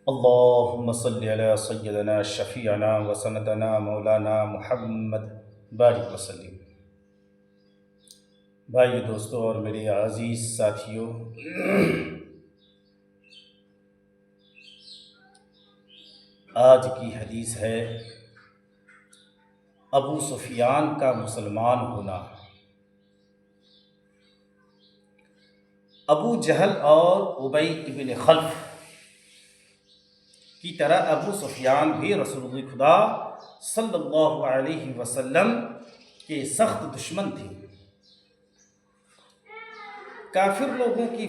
اللهم صل على سيدنا شفيعنا وسندنا مولانا محمد بارک وسلم۔ بھائی دوستوں اور میرے عزیز ساتھیوں، آج کی حدیث ہے ابو سفیان کا مسلمان ہونا۔ ابو جہل اور ابی ابن خلف کی طرح ابو سفیان بھی رسول خدا صلی اللہ علیہ وسلم کے سخت دشمن تھے۔ کافر لوگوں کی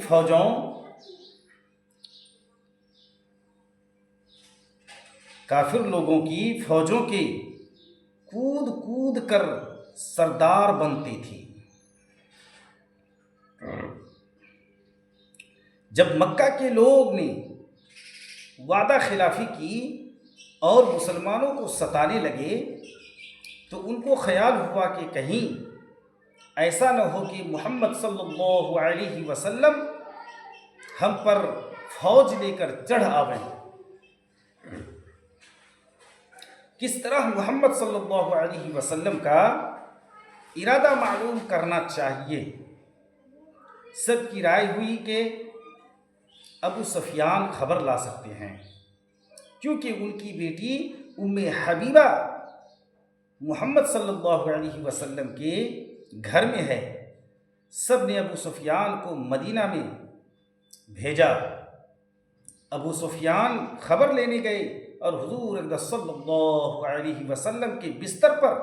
فوجوں کے کود کود کر سردار بنتی تھی۔ جب مکہ کے لوگ نے وعدہ خلافی کی اور مسلمانوں کو ستانے لگے تو ان کو خیال ہوا کہ کہیں ایسا نہ ہو کہ محمد صلی اللہ علیہ وسلم ہم پر فوج لے کر چڑھ آویں۔ کس طرح محمد صلی اللہ علیہ وسلم کا ارادہ معلوم کرنا چاہیے۔ سب کی رائے ہوئی کہ ابو سفیان خبر لا سکتے ہیں، کیونکہ ان کی بیٹی ام حبیبہ محمد صلی اللہ علیہ وسلم کے گھر میں ہے۔ سب نے ابو سفیان کو مدینہ میں بھیجا۔ ابو سفیان خبر لینے گئے اور حضور اقدس صلی اللہ علیہ وسلم کے بستر پر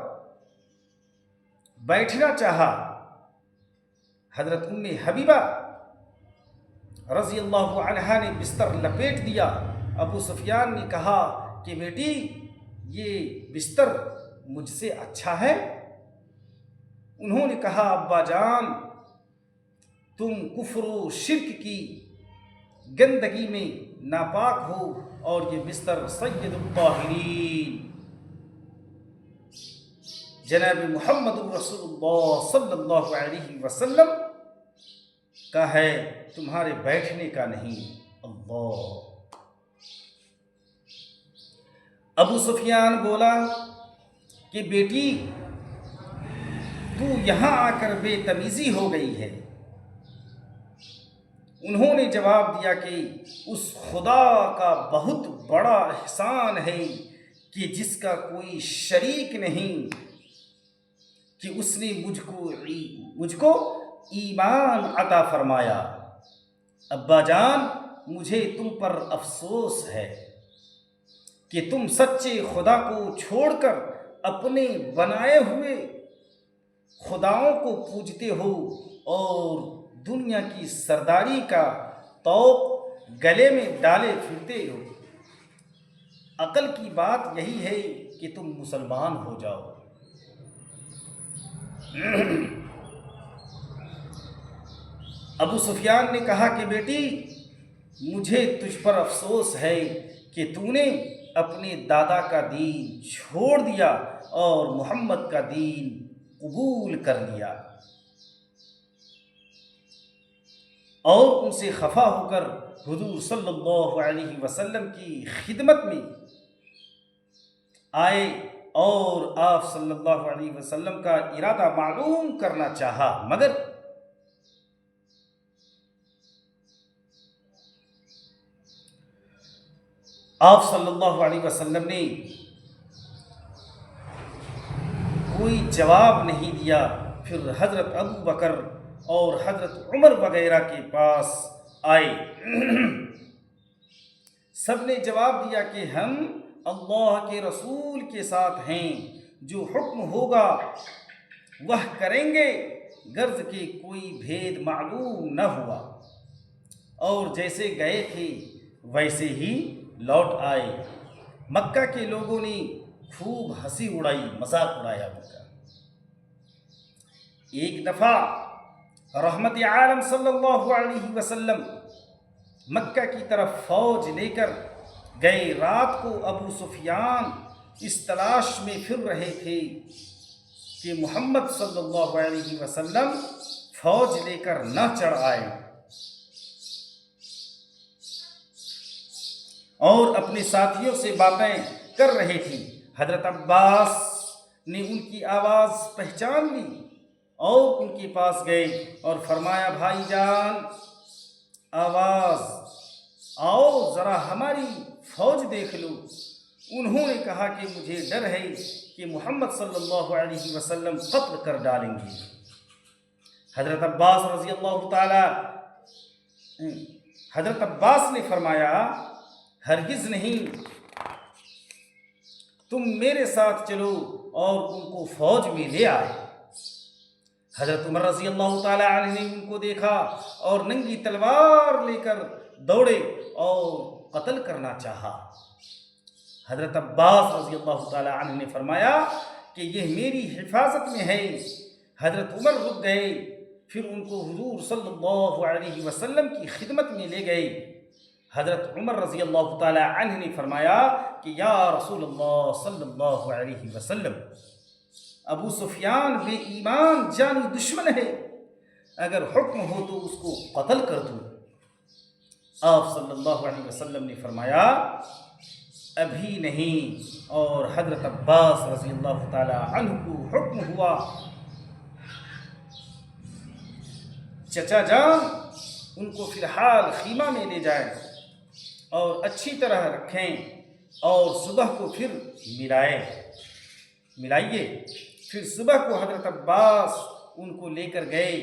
بیٹھنا چاہا۔ حضرت ام حبیبہ رضی اللہ عنہا نے بستر لپیٹ دیا۔ ابو سفیان نے کہا کہ بیٹی، یہ بستر مجھ سے اچھا ہے؟ انہوں نے کہا ابا جان، تم کفر و شرک کی گندگی میں ناپاک ہو اور یہ بستر سید الطاہرین جناب محمد رسول اللہ صلی اللہ علیہ وسلم کا ہے، تمہارے بیٹھنے کا نہیں۔ اللہ! ابو سفیان بولا کہ بیٹی، تو یہاں آ کر بے تمیزی ہو گئی ہے۔ انہوں نے جواب دیا کہ اس خدا کا بہت بڑا احسان ہے کہ جس کا کوئی شریک نہیں، کہ اس نے مجھ کو ایمان عطا فرمایا۔ ابا جان، مجھے تم پر افسوس ہے کہ تم سچے خدا کو چھوڑ کر اپنے بنائے ہوئے خداؤں کو پوجتے ہو اور دنیا کی سرداری کا طوق گلے میں ڈالے پھرتے ہو۔ عقل کی بات یہی ہے کہ تم مسلمان ہو جاؤ۔ ابو سفیان نے کہا کہ بیٹی، مجھے تجھ پر افسوس ہے کہ تو نے اپنے دادا کا دین چھوڑ دیا اور محمد کا دین قبول کر لیا۔ اور ان سے خفا ہو کر حضور صلی اللہ علیہ وسلم کی خدمت میں آئے اور آپ صلی اللہ علیہ وسلم کا ارادہ معلوم کرنا چاہا، مگر آپ صلی اللہ علیہ وسلم نے کوئی جواب نہیں دیا۔ پھر حضرت ابو بکر اور حضرت عمر وغیرہ کے پاس آئے۔ سب نے جواب دیا کہ ہم اللہ کے رسول کے ساتھ ہیں، جو حکم ہوگا وہ کریں گے، غرض کہ کوئی بھید معلوم نہ ہوا، اور جیسے گئے تھے ویسے ہی لوٹ آئے۔ مکہ کے لوگوں نے خوب ہنسی اڑائی، مذاق اڑایا ان کا۔ ایک دفعہ رحمت عالم صلی اللہ علیہ وسلم مکہ کی طرف فوج لے کر گئے۔ رات کو ابو سفیان اس تلاش میں پھر رہے تھے کہ محمد صلی اللہ علیہ وسلم فوج لے کر نہ چڑھ آئے، اور اپنے ساتھیوں سے باتیں کر رہے تھے۔ حضرت عباس نے ان کی آواز پہچان لی اور ان کے پاس گئے اور فرمایا، بھائی جان، آواز آؤ ذرا ہماری فوج دیکھ لو۔ انہوں نے کہا کہ مجھے ڈر ہے کہ محمد صلی اللہ علیہ وسلم قتل کر ڈالیں گے۔ حضرت عباس نے فرمایا، ہرگز نہیں، تم میرے ساتھ چلو، اور ان کو فوج میں لے آئے۔ حضرت عمر رضی اللہ تعالی عنہ نے ان کو دیکھا اور ننگی تلوار لے کر دوڑے اور قتل کرنا چاہا۔ حضرت عباس رضی اللہ تعالی عنہ نے فرمایا کہ یہ میری حفاظت میں ہے۔ حضرت عمر رک گئے، پھر ان کو حضور صلی اللہ علیہ وسلم کی خدمت میں لے گئے۔ حضرت عمر رضی اللہ تعالی عنہ نے فرمایا کہ یا رسول اللہ صلی اللہ علیہ وسلم، ابو سفیان بے ایمان جانی دشمن ہے، اگر حکم ہو تو اس کو قتل کر دوں۔ آپ صلی اللہ علیہ وسلم نے فرمایا، ابھی نہیں، اور حضرت عباس رضی اللہ تعالی عنہ کو حکم ہوا، چچا جان ان کو فی الحال خیمہ میں لے جائیں اور اچھی طرح رکھیں، اور صبح کو پھر ملائیے۔ پھر صبح کو حضرت عباس ان کو لے کر گئے۔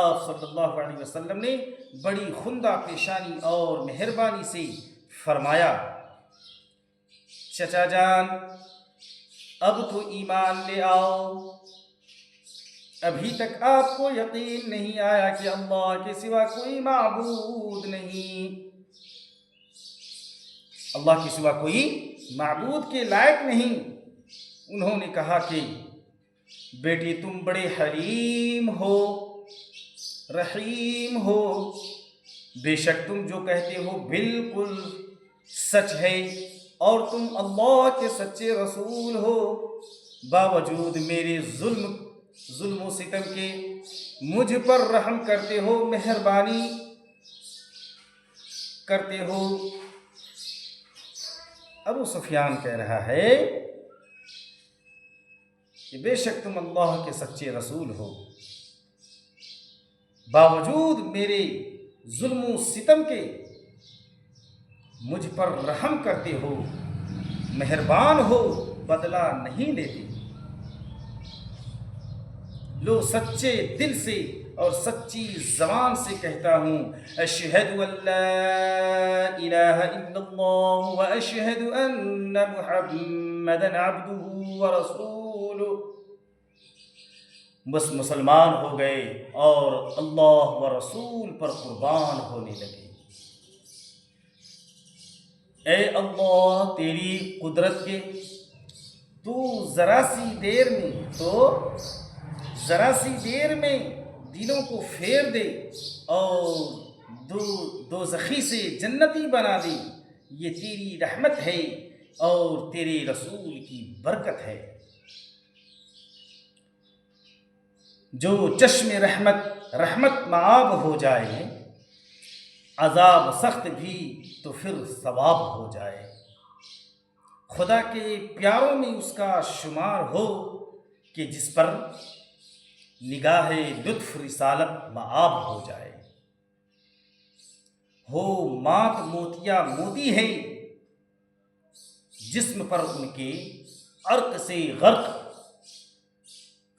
آپ صلی اللہ علیہ وسلم نے بڑی خندہ پیشانی اور مہربانی سے فرمایا، چچا جان اب تو ایمان لے آؤ، ابھی تک آپ کو یقین نہیں آیا کہ اللہ کے سوا کوئی معبود نہیں، اللہ کے سوا کوئی معبود کے لائق نہیں۔ انہوں نے کہا کہ بیٹی تم بڑے حلیم ہو، رحیم ہو، بے شک تم جو کہتے ہو بالکل سچ ہے، اور تم اللہ کے سچے رسول ہو، باوجود میرے ظلم و ستم کے مجھ پر رحم کرتے ہو، مہربانی کرتے ہو۔ ابو سفیان کہہ رہا ہے کہ بے شک تم اللہ کے سچے رسول ہو، باوجود میرے ظلم و ستم کے مجھ پر رحم کرتے ہو، مہربان ہو، بدلہ نہیں لیتے۔ لو سچے دل سے اور سچی زبان سے کہتا ہوں، اشہد ان لا الہ الا اللہ و اشہد ان محمدا عبدہ و رسولہ، بس مسلمان ہو گئے اور اللہ و رسول پر قربان ہونے لگے۔ اے اللہ تیری قدرت کے، تو ذرا سی دیر میں دلوں کو پھیر دے اور دوزخی سے جنتی بنا دے، یہ تیری رحمت ہے اور تیرے رسول کی برکت ہے۔ جو چشم رحمت معاب ہو جائے، عذاب سخت بھی تو پھر ثواب ہو جائے، خدا کے پیاروں میں اس کا شمار ہو کہ جس پر نگاہ لطف رسالت معاب ہو جائے، ہو مات موتیا موتی ہے جسم پر ان کے عرق سے غرق،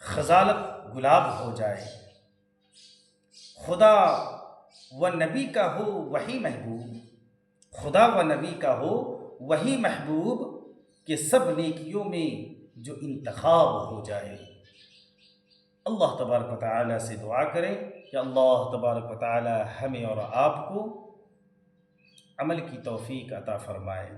خجالت گلاب ہو جائے، خدا و نبی کا ہو وہی محبوب، خدا و نبی کا ہو وہی محبوب کہ سب نیکیوں میں جو انتخاب ہو جائے۔ اللہ تبارک و تعالیٰ سے دعا کریں کہ اللہ تبارک و تعالیٰ ہمیں اور آپ کو عمل کی توفیق عطا فرمائے۔